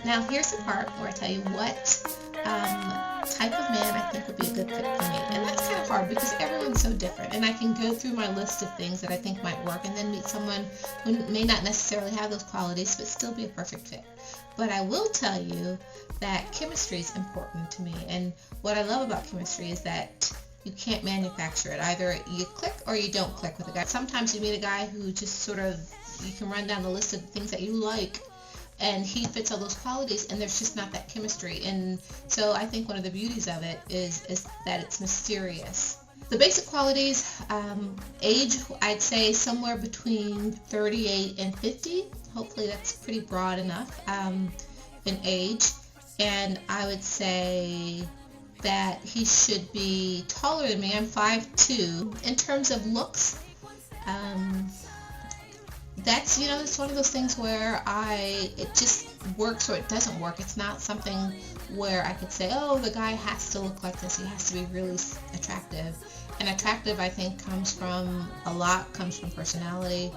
Now here's the part where I tell you what type of man I think would be a good fit for me. And that's kind of hard because everyone's so different. And I can go through my list of things that I think might work and then meet someone who may not necessarily have those qualities but still be a perfect fit. But I will tell you that chemistry is important to me. And what I love about chemistry is that you can't manufacture it. Either you click or you don't click with a guy. Sometimes you meet a guy who just sort of, you can run down the list of things that you like, and he fits all those qualities, and there's just not that chemistry. And so I think one of the beauties of it is that it's mysterious. The basic qualities, age, I'd say somewhere between 38 and 50. Hopefully that's pretty broad enough in age. And I would say that he should be taller than me. I'm 5'2". In terms of looks, that's, it's one of those things where it just works or it doesn't work. It's not something where I could say, oh, the guy has to look like this. He has to be really attractive. And attractive, I think, a lot comes from personality,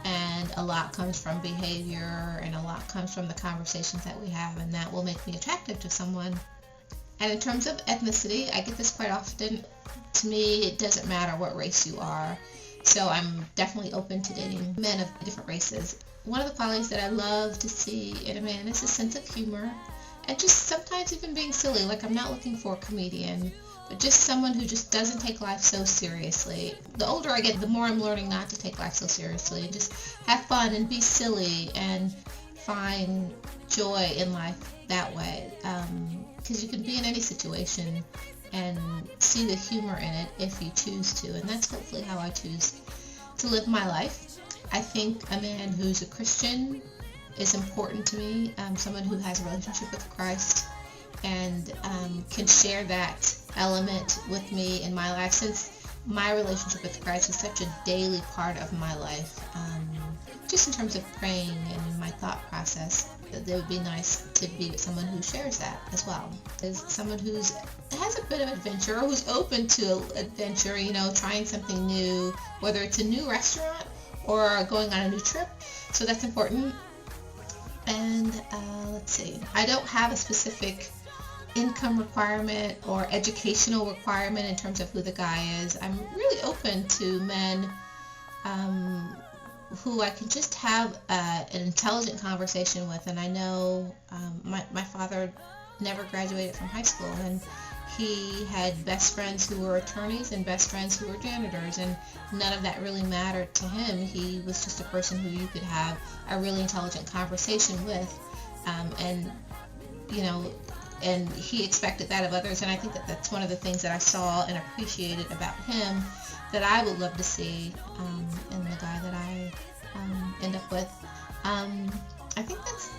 and a lot comes from behavior, and a lot comes from the conversations that we have, and that will make me attractive to someone. And in terms of ethnicity, I get this quite often. To me, it doesn't matter what race you are. So I'm definitely open to dating men of different races. One of the qualities that I love to see in a man is a sense of humor, and just sometimes even being silly. Like, I'm not looking for a comedian, but just someone who just doesn't take life so seriously. The older I get, the more I'm learning not to take life so seriously and just have fun and be silly and find joy in life that way. Because you can be in any situation and see the humor in it if you choose to, and that's hopefully how I choose to live my life. I think a man who's a Christian is important to me, someone who has a relationship with Christ and can share that element with me in my life, since my relationship with Christ is such a daily part of my life, just in terms of praying and my thought process. It would be nice to be with someone who shares that as well. Is someone has a bit of adventure, or who's open to adventure, trying something new, whether it's a new restaurant or going on a new trip. So that's important. And let's see, I don't have a specific income requirement or educational requirement in terms of who the guy is. I'm really open to men who I can just have an intelligent conversation with. And I know my father never graduated from high school, and he had best friends who were attorneys and best friends who were janitors, and none of that really mattered to him. He was just a person who you could have a really intelligent conversation with, and he expected that of others. And I think that that's one of the things that I saw and appreciated about him that I would love to see in the guy that I end up with. I think that's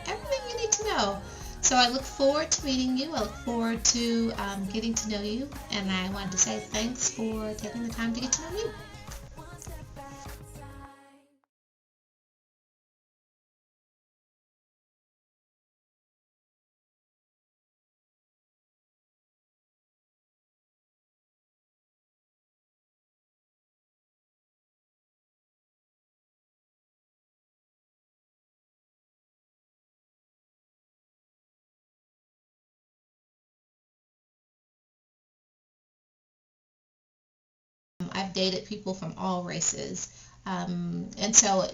everything you need to know. So I look forward to meeting you. I look forward to getting to know you. And I wanted to say thanks for taking the time to get to know me. I've dated people from all races. And so